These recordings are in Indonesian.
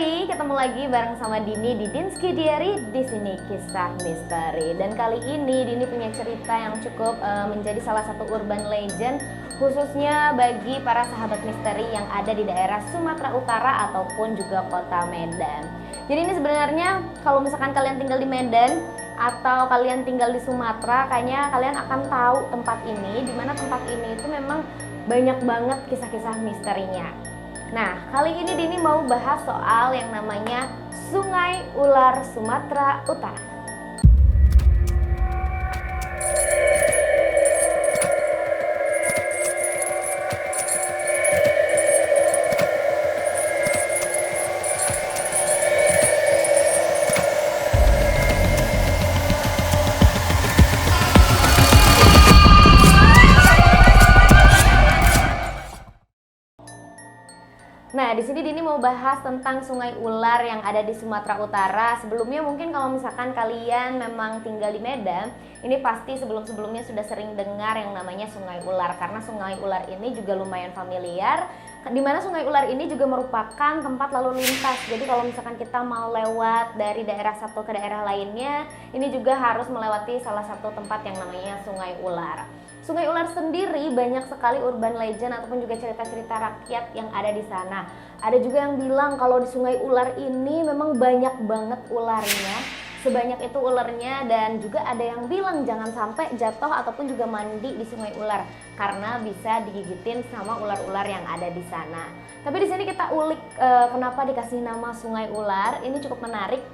misteri, ketemu lagi bareng sama Dini di Dinski Diary. Di sini kisah misteri. Dan kali ini Dini punya cerita yang cukup menjadi salah satu urban legend, khususnya bagi para sahabat misteri yang ada di daerah Sumatera Utara ataupun juga kota Medan. Jadi ini sebenarnya kalau misalkan kalian tinggal di Medan atau kalian tinggal di Sumatera, kayaknya kalian akan tahu tempat ini, dimana tempat ini itu memang banyak banget kisah-kisah misterinya. Nah, kali ini Dini mau bahas soal yang namanya Sungai Ular Sumatera Utara. Nah, di sini Dini mau bahas tentang Sungai Ular yang ada di Sumatera Utara. Sebelumnya mungkin kalau misalkan kalian memang tinggal di Medan, ini pasti sebelum-sebelumnya sudah sering dengar yang namanya Sungai Ular. Karena Sungai Ular ini juga lumayan familiar, di mana Sungai Ular ini juga merupakan tempat lalu lintas. Jadi kalau misalkan kita mau lewat dari daerah satu ke daerah lainnya, ini juga harus melewati salah satu tempat yang namanya Sungai Ular. Sungai Ular sendiri banyak sekali urban legend ataupun juga cerita-cerita rakyat yang ada di sana. Ada juga yang bilang kalau di Sungai Ular ini memang banyak banget ularnya, sebanyak itu ularnya, dan juga ada yang bilang jangan sampai jatuh ataupun juga mandi di Sungai Ular karena bisa digigitin sama ular-ular yang ada di sana. Tapi di sini kita ulik kenapa dikasih nama Sungai Ular. Ini cukup menarik.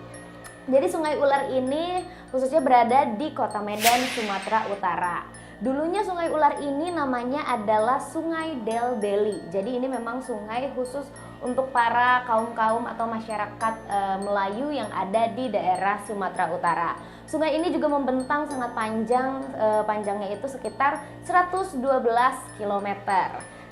Jadi Sungai Ular ini khususnya berada di Kota Medan, Sumatera Utara. Dulunya Sungai Ular ini namanya adalah Sungai Del Beli. Jadi ini memang sungai khusus untuk para kaum-kaum atau masyarakat Melayu yang ada di daerah Sumatera Utara. Sungai ini juga membentang sangat panjang, panjangnya itu sekitar 112 km.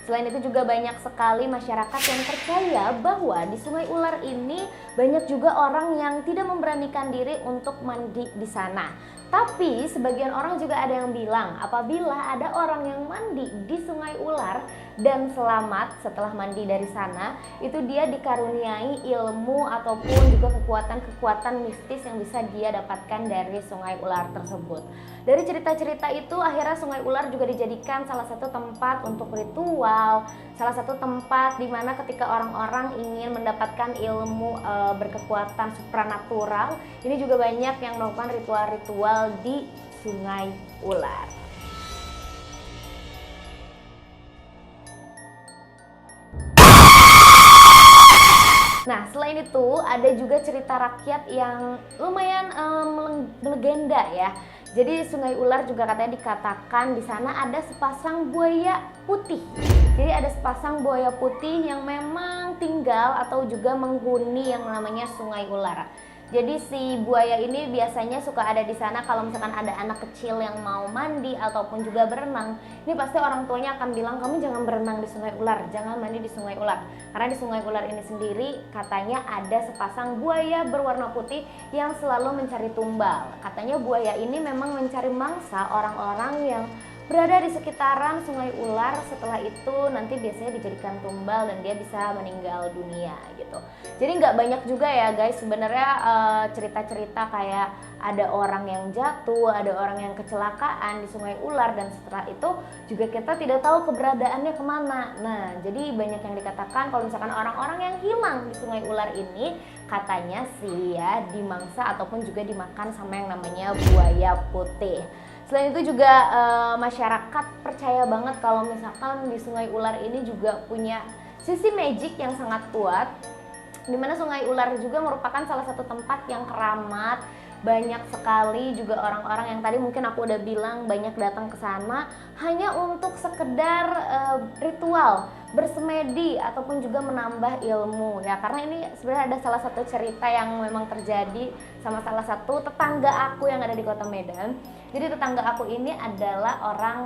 Selain itu juga banyak sekali masyarakat yang percaya bahwa di Sungai Ular ini banyak juga orang yang tidak memberanikan diri untuk mandi di sana. Tapi sebagian orang juga ada yang bilang apabila ada orang yang mandi di Sungai Ular dan selamat setelah mandi dari sana, itu dia dikaruniai ilmu ataupun juga kekuatan-kekuatan mistis yang bisa dia dapatkan dari Sungai Ular tersebut. Dari cerita-cerita itu akhirnya Sungai Ular juga dijadikan salah satu tempat untuk ritual, salah satu tempat di mana ketika orang-orang ingin mendapatkan ilmu berkekuatan supranatural, ini juga banyak yang melakukan ritual-ritual di Sungai Ular. Nah, selain itu ada juga cerita rakyat yang lumayan legenda ya. Jadi Sungai Ular juga katanya dikatakan di sana ada sepasang buaya putih. Jadi ada sepasang buaya putih yang memang tinggal atau juga menghuni yang namanya Sungai Ular. Jadi si buaya ini biasanya suka ada di sana kalau misalkan ada anak kecil yang mau mandi ataupun juga berenang. Ini pasti orang tuanya akan bilang, kamu jangan berenang di Sungai Ular, jangan mandi di Sungai Ular. Karena di Sungai Ular ini sendiri katanya ada sepasang buaya berwarna putih yang selalu mencari tumbal. Katanya buaya ini memang mencari mangsa orang-orang yang berada di sekitaran Sungai Ular. Setelah itu nanti biasanya dijadikan tumbal dan dia bisa meninggal dunia gitu. Jadi nggak banyak juga ya guys sebenarnya cerita-cerita kayak ada orang yang jatuh, ada orang yang kecelakaan di Sungai Ular, dan setelah itu juga kita tidak tahu keberadaannya kemana. Nah, jadi banyak yang dikatakan kalau misalkan orang-orang yang hilang di Sungai Ular ini katanya sih ya dimangsa ataupun juga dimakan sama yang namanya buaya putih. Selain itu juga masyarakat percaya banget kalau misalkan di Sungai Ular ini juga punya sisi magic yang sangat kuat, dimana Sungai Ular juga merupakan salah satu tempat yang keramat. Banyak sekali juga orang-orang yang tadi mungkin aku udah bilang banyak datang ke sana hanya untuk sekedar ritual, bersemedi ataupun juga menambah ilmu ya. Karena ini sebenarnya ada salah satu cerita yang memang terjadi sama salah satu tetangga aku yang ada di Kota Medan. Jadi tetangga aku ini adalah orang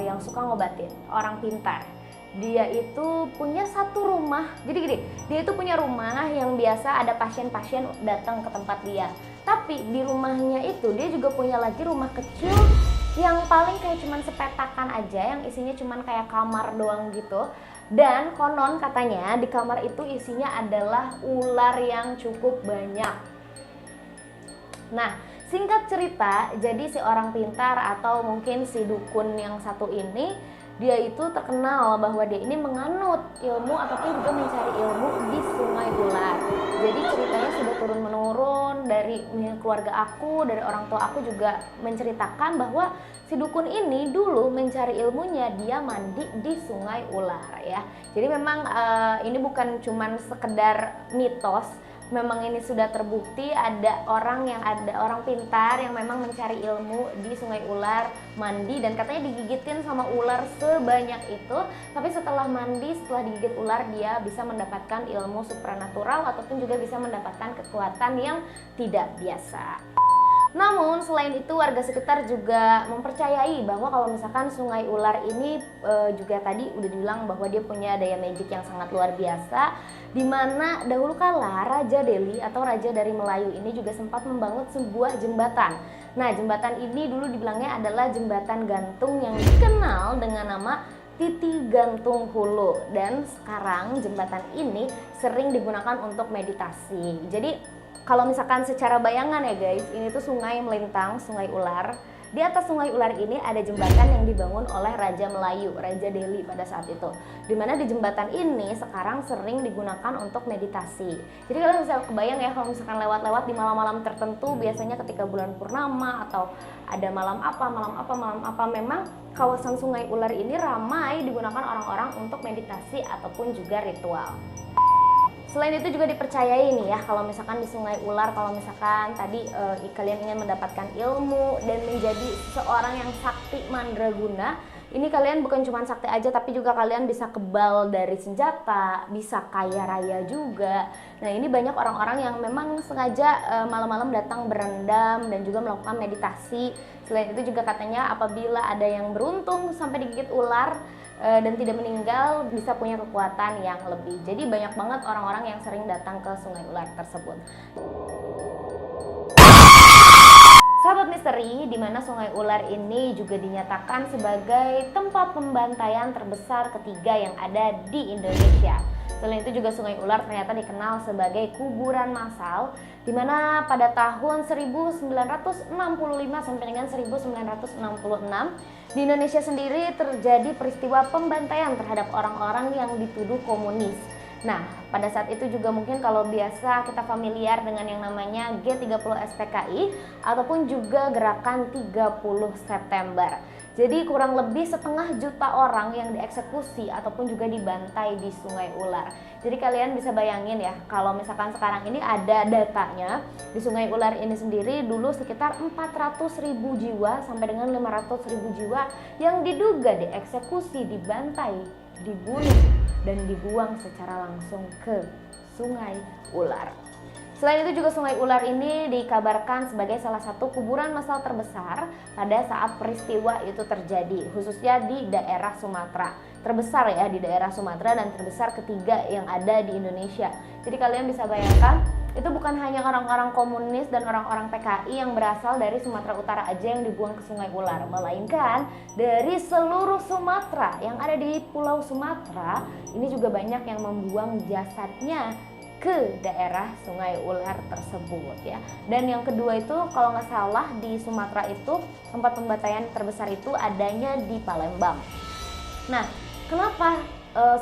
yang suka ngobatin, orang pintar. Dia itu punya satu rumah, jadi gini, dia itu punya rumah yang biasa ada pasien-pasien datang ke tempat dia. Tapi di rumahnya itu dia juga punya lagi rumah kecil yang paling kayak cuman sepetakan aja, yang isinya cuman kayak kamar doang gitu. Dan konon katanya di kamar itu isinya adalah ular yang cukup banyak. Nah, singkat cerita, jadi si orang pintar atau mungkin si dukun yang satu ini, dia itu terkenal bahwa dia ini menganut ilmu ataupun juga mencari ilmu di sungai ular. Jadi ceritanya sudah turun-menurun dari keluarga aku, dari orang tua aku juga menceritakan bahwa si dukun ini dulu mencari ilmunya dia mandi di sungai ular ya. Jadi memang ini bukan cuman sekedar mitos. Memang ini sudah terbukti ada orang pintar yang memang mencari ilmu di sungai ular, mandi dan katanya digigitin sama ular sebanyak itu. Tapi setelah mandi, setelah digigit ular, dia bisa mendapatkan ilmu supranatural ataupun juga bisa mendapatkan kekuatan yang tidak biasa. Namun selain itu warga sekitar juga mempercayai bahwa kalau misalkan sungai ular ini juga tadi udah dibilang bahwa dia punya daya magic yang sangat luar biasa, di mana dahulu kala Raja Delhi atau Raja dari Melayu ini juga sempat membangun sebuah jembatan. Nah, jembatan ini dulu dibilangnya adalah jembatan gantung yang dikenal dengan nama Titi Gantung Hulu, dan sekarang jembatan ini sering digunakan untuk meditasi. Jadi kalau misalkan secara bayangan ya guys, ini tuh sungai melintang, sungai ular. Di atas sungai ular ini ada jembatan yang dibangun oleh Raja Melayu, Raja Delhi pada saat itu. Dimana di jembatan ini sekarang sering digunakan untuk meditasi. Jadi kalian bisa kebayang ya kalau misalkan lewat-lewat di malam-malam tertentu, biasanya ketika bulan purnama atau ada malam apa, memang kawasan sungai ular ini ramai digunakan orang-orang untuk meditasi ataupun juga ritual. Selain itu juga dipercayai nih ya, kalau misalkan di sungai ular, kalau misalkan tadi kalian ingin mendapatkan ilmu dan menjadi seorang yang sakti mandraguna, ini kalian bukan cuma sakti aja tapi juga kalian bisa kebal dari senjata, bisa kaya raya juga. Nah, ini banyak orang-orang yang memang sengaja malam-malam datang berendam dan juga melakukan meditasi. Selain itu juga katanya apabila ada yang beruntung sampai digigit ular dan tidak meninggal, bisa punya kekuatan yang lebih. Jadi banyak banget orang-orang yang sering datang ke sungai ular tersebut. Sahabat misteri, di mana sungai ular ini juga dinyatakan sebagai tempat pembantaian terbesar ketiga yang ada di Indonesia. Selain itu juga sungai ular ternyata dikenal sebagai kuburan massal, di mana pada tahun 1965 sampai dengan 1966 di Indonesia sendiri terjadi peristiwa pembantaian terhadap orang-orang yang dituduh komunis. Nah, pada saat itu juga mungkin kalau biasa kita familiar dengan yang namanya G30 SPKI ataupun juga gerakan 30 September. Jadi kurang lebih 1,5 juta orang yang dieksekusi ataupun juga dibantai di sungai ular. Jadi kalian bisa bayangin ya, kalau misalkan sekarang ini ada datanya, di sungai ular ini sendiri dulu sekitar 400.000 jiwa sampai dengan 500.000 jiwa yang diduga dieksekusi, dibantai, dibunuh, dan dibuang secara langsung ke sungai ular. Selain itu juga sungai ular ini dikabarkan sebagai salah satu kuburan massal terbesar pada saat peristiwa itu terjadi, khususnya di daerah Sumatera. Terbesar ya di daerah Sumatera dan terbesar ketiga yang ada di Indonesia. Jadi kalian bisa bayangkan, itu bukan hanya orang-orang komunis dan orang-orang PKI yang berasal dari Sumatera Utara aja yang dibuang ke sungai ular, melainkan dari seluruh Sumatera yang ada di Pulau Sumatera, ini juga banyak yang membuang jasadnya ke daerah sungai ular tersebut ya. Dan yang kedua itu kalau nggak salah di Sumatera itu tempat pembantaian terbesar itu adanya di Palembang. Nah, kenapa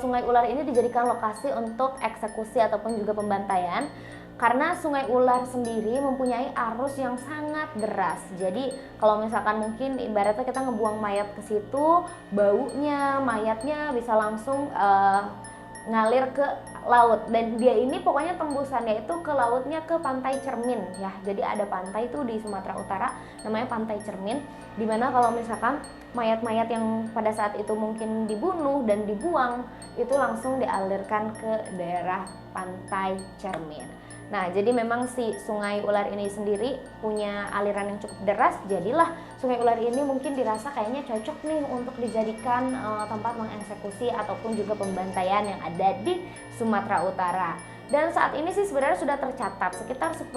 sungai ular ini dijadikan lokasi untuk eksekusi ataupun juga pembantaian? Karena sungai ular sendiri mempunyai arus yang sangat deras. Jadi kalau misalkan mungkin ibaratnya kita ngebuang mayat ke situ, baunya mayatnya bisa langsung ngalir ke laut, dan dia ini pokoknya tembusannya itu ke lautnya ke Pantai Cermin ya. Jadi ada pantai itu di Sumatera Utara namanya Pantai Cermin, dimana kalau misalkan mayat-mayat yang pada saat itu mungkin dibunuh dan dibuang itu langsung dialirkan ke daerah Pantai Cermin. Nah, jadi memang si sungai ular ini sendiri punya aliran yang cukup deras, jadilah sungai ular ini mungkin dirasa kayaknya cocok nih untuk dijadikan tempat mengeksekusi ataupun juga pembantaian yang ada di Sumatera Utara. Dan saat ini sih sebenarnya sudah tercatat sekitar 10.500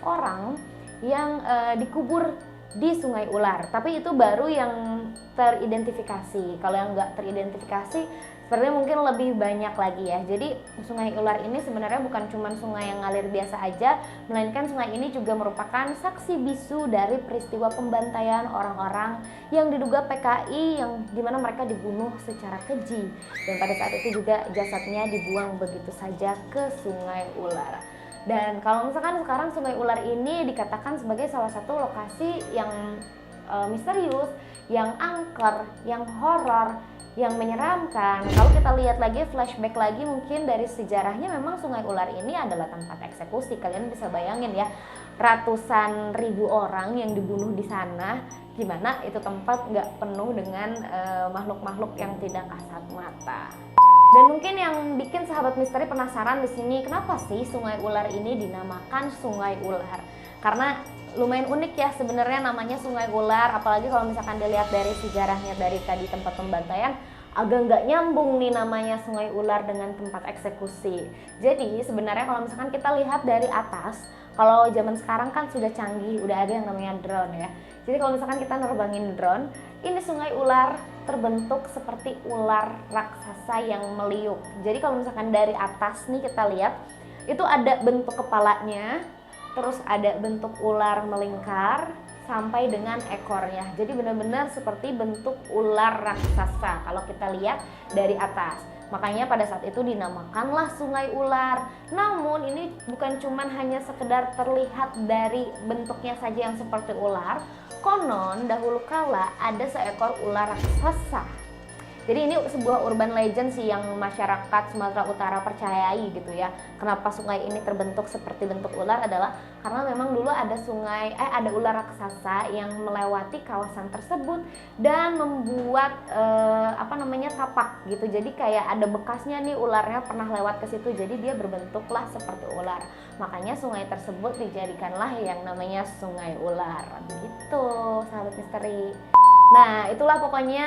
orang yang dikubur di sungai ular, tapi itu baru yang teridentifikasi. Kalau yang nggak teridentifikasi sepertinya mungkin lebih banyak lagi ya. Jadi Sungai Ular ini sebenarnya bukan cuma sungai yang ngalir biasa aja, melainkan sungai ini juga merupakan saksi bisu dari peristiwa pembantaian orang-orang yang diduga PKI yang dimana mereka dibunuh secara keji, dan pada saat itu juga jasadnya dibuang begitu saja ke Sungai Ular. Dan kalau misalkan sekarang Sungai Ular ini dikatakan sebagai salah satu lokasi yang misterius, yang angker, yang horor, yang menyeramkan. Kalau kita lihat lagi, flashback lagi mungkin dari sejarahnya, memang Sungai Ular ini adalah tempat eksekusi. Kalian bisa bayangin ya, ratusan ribu orang yang dibunuh di sana, gimana itu tempat nggak penuh dengan makhluk-makhluk yang tidak kasat mata. Dan mungkin yang bikin sahabat misteri penasaran di sini, kenapa sih Sungai Ular ini dinamakan Sungai Ular? Karena lumayan unik ya sebenarnya namanya Sungai Ular, apalagi kalau misalkan dilihat dari sejarahnya dari tadi tempat pembantaian, agak nggak nyambung nih namanya Sungai Ular dengan tempat eksekusi. Jadi sebenarnya kalau misalkan kita lihat dari atas, kalau zaman sekarang kan sudah canggih, udah ada yang namanya drone ya. Jadi kalau misalkan kita nerbangin drone, ini Sungai Ular terbentuk seperti ular raksasa yang meliuk. Jadi kalau misalkan dari atas nih kita lihat, itu ada bentuk kepalanya, terus ada bentuk ular melingkar sampai dengan ekornya. Jadi benar-benar seperti bentuk ular raksasa kalau kita lihat dari atas. Makanya pada saat itu dinamakanlah Sungai Ular. Namun ini bukan cuman hanya sekedar terlihat dari bentuknya saja yang seperti ular. Konon dahulu kala ada seekor ular raksasa. Jadi ini sebuah urban legend sih yang masyarakat Sumatera Utara percayai gitu ya. Kenapa sungai ini terbentuk seperti bentuk ular adalah karena memang dulu ada ada ular raksasa yang melewati kawasan tersebut dan membuat tapak gitu. Jadi kayak ada bekasnya nih, ularnya pernah lewat ke situ. Jadi dia berbentuklah seperti ular. Makanya sungai tersebut dijadikanlah yang namanya Sungai Ular. Begitu, sahabat misteri. Nah, itulah pokoknya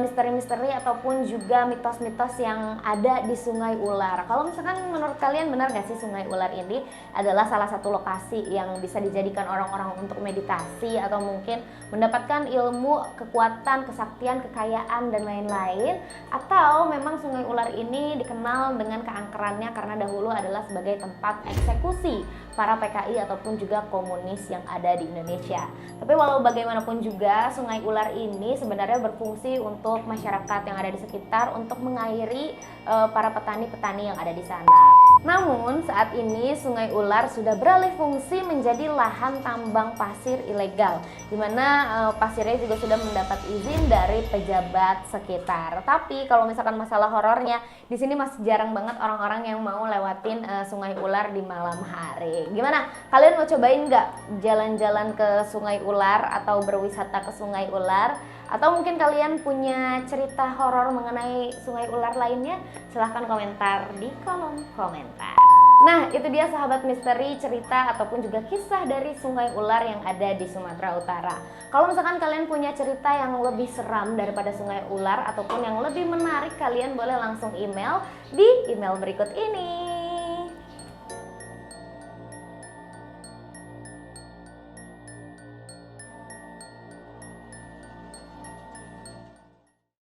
misteri-misteri ataupun juga mitos-mitos yang ada di Sungai Ular. Kalau misalkan menurut kalian benar gak sih Sungai Ular ini adalah salah satu lokasi yang bisa dijadikan orang-orang untuk meditasi atau mungkin mendapatkan ilmu, kekuatan, kesaktian, kekayaan, dan lain-lain? Atau memang Sungai Ular ini dikenal dengan keangkerannya karena dahulu adalah sebagai tempat eksekusi para PKI ataupun juga komunis yang ada di Indonesia. Tapi walau bagaimanapun juga, Sungai Ular ini sebenarnya berfungsi untuk masyarakat yang ada di sekitar untuk mengairi para petani-petani yang ada di sana. Namun saat ini Sungai Ular sudah beralih fungsi menjadi lahan tambang pasir ilegal, di mana pasirnya juga sudah mendapat izin dari pejabat sekitar. Tapi kalau misalkan masalah horornya, di sini masih jarang banget orang-orang yang mau lewatin Sungai Ular di malam hari. Gimana? Kalian mau cobain nggak jalan-jalan ke Sungai Ular atau berwisata ke Sungai Ular? Atau mungkin kalian punya cerita horor mengenai Sungai Ular lainnya? Silahkan komentar di kolom komentar. Nah, itu dia sahabat misteri, cerita ataupun juga kisah dari Sungai Ular yang ada di Sumatera Utara. Kalau misalkan kalian punya cerita yang lebih seram daripada Sungai Ular ataupun yang lebih menarik, kalian boleh langsung email di email berikut ini.